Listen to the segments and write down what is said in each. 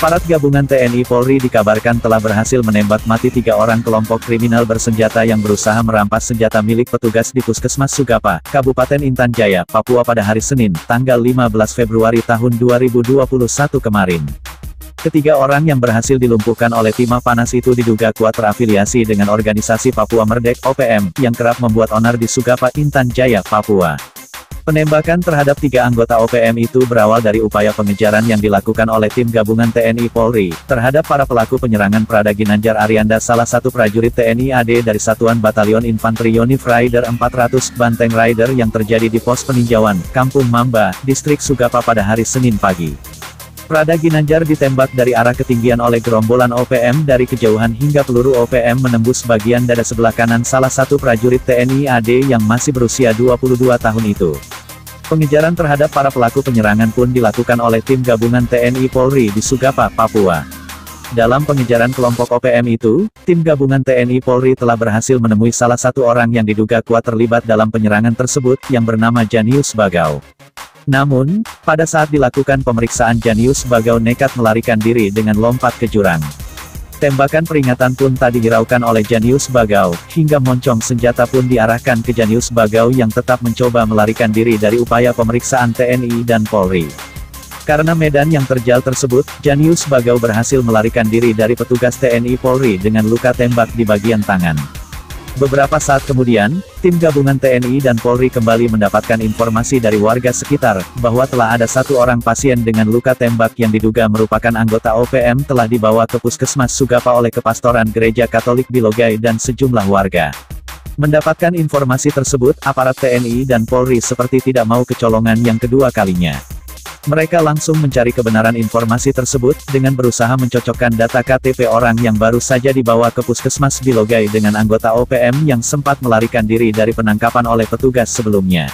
Aparat gabungan TNI Polri dikabarkan telah berhasil menembak mati 3 orang kelompok kriminal bersenjata yang berusaha merampas senjata milik petugas di Puskesmas Sugapa, Kabupaten Intan Jaya, Papua pada hari Senin, tanggal 15 Februari tahun 2021 kemarin. Ketiga orang yang berhasil dilumpuhkan oleh timah panas itu diduga kuat terafiliasi dengan organisasi Papua Merdek (OPM) yang kerap membuat onar di Sugapa, Intan Jaya, Papua. Penembakan terhadap 3 anggota OPM itu berawal dari upaya pengejaran yang dilakukan oleh tim gabungan TNI Polri, terhadap para pelaku penyerangan Prada Ginanjar Arianda, salah satu prajurit TNI AD dari Satuan Batalion Infanteri Yonif Rider 400 Banteng Rider yang terjadi di pos peninjauan, Kampung Mamba, Distrik Sugapa pada hari Senin pagi. Prada Ginanjar ditembak dari arah ketinggian oleh gerombolan OPM dari kejauhan hingga peluru OPM menembus bagian dada sebelah kanan salah satu prajurit TNI AD yang masih berusia 22 tahun itu. Pengejaran terhadap para pelaku penyerangan pun dilakukan oleh tim gabungan TNI Polri di Sugapa, Papua. Dalam pengejaran kelompok OPM itu, tim gabungan TNI Polri telah berhasil menemui salah satu orang yang diduga kuat terlibat dalam penyerangan tersebut, yang bernama Janius Bagau. Namun, pada saat dilakukan pemeriksaan Janius Bagau nekat melarikan diri dengan lompat ke jurang. Tembakan peringatan pun tak dihiraukan oleh Janius Bagau, hingga moncong senjata pun diarahkan ke Janius Bagau yang tetap mencoba melarikan diri dari upaya pemeriksaan TNI dan Polri. Karena medan yang terjal tersebut, Janius Bagau berhasil melarikan diri dari petugas TNI Polri dengan luka tembak di bagian tangan. Beberapa saat kemudian, tim gabungan TNI dan Polri kembali mendapatkan informasi dari warga sekitar, bahwa telah ada 1 orang pasien dengan luka tembak yang diduga merupakan anggota OPM telah dibawa ke Puskesmas Sugapa oleh Kepastoran Gereja Katolik Bilogai dan sejumlah warga. Mendapatkan informasi tersebut, aparat TNI dan Polri seperti tidak mau kecolongan yang kedua kalinya. Mereka langsung mencari kebenaran informasi tersebut, dengan berusaha mencocokkan data KTP orang yang baru saja dibawa ke Puskesmas Bilogai dengan anggota OPM yang sempat melarikan diri dari penangkapan oleh petugas sebelumnya.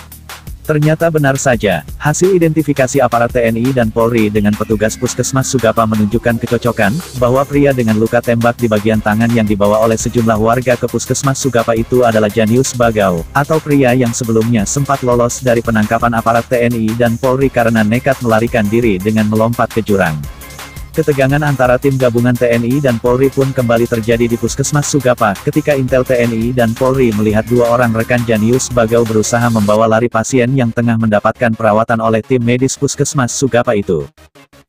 Ternyata benar saja, hasil identifikasi aparat TNI dan Polri dengan petugas Puskesmas Sugapa menunjukkan kecocokan, bahwa pria dengan luka tembak di bagian tangan yang dibawa oleh sejumlah warga ke Puskesmas Sugapa itu adalah Janius Bagau, atau pria yang sebelumnya sempat lolos dari penangkapan aparat TNI dan Polri karena nekat melarikan diri dengan melompat ke jurang. Ketegangan antara tim gabungan TNI dan Polri pun kembali terjadi di Puskesmas Sugapa, ketika intel TNI dan Polri melihat 2 orang rekan Janius Bagau berusaha membawa lari pasien yang tengah mendapatkan perawatan oleh tim medis Puskesmas Sugapa itu.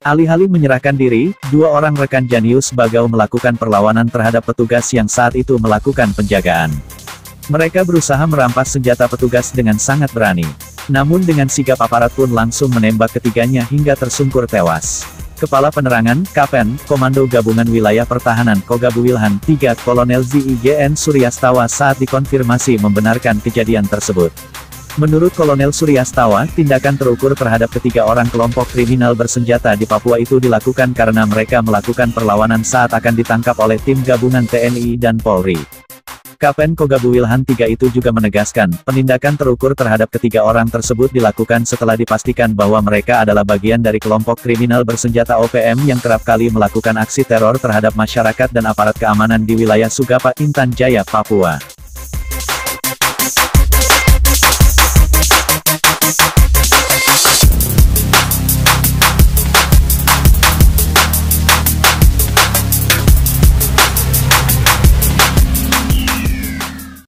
Alih-alih menyerahkan diri, 2 orang rekan Janius Bagau melakukan perlawanan terhadap petugas yang saat itu melakukan penjagaan. Mereka berusaha merampas senjata petugas dengan sangat berani. Namun dengan sigap aparat pun langsung menembak ketiganya hingga tersungkur tewas. Kepala Penerangan, Kapen, Komando Gabungan Wilayah Pertahanan Kogabu Wilhan III Kolonel ZIGN Suryastawa saat dikonfirmasi membenarkan kejadian tersebut. Menurut Kolonel Suryastawa, tindakan terukur terhadap ketiga orang kelompok kriminal bersenjata di Papua itu dilakukan karena mereka melakukan perlawanan saat akan ditangkap oleh tim gabungan TNI dan Polri. Kapen Kogabu Wilhan III itu juga menegaskan, penindakan terukur terhadap ketiga orang tersebut dilakukan setelah dipastikan bahwa mereka adalah bagian dari kelompok kriminal bersenjata OPM yang kerap kali melakukan aksi teror terhadap masyarakat dan aparat keamanan di wilayah Sugapa, Intan Jaya, Papua.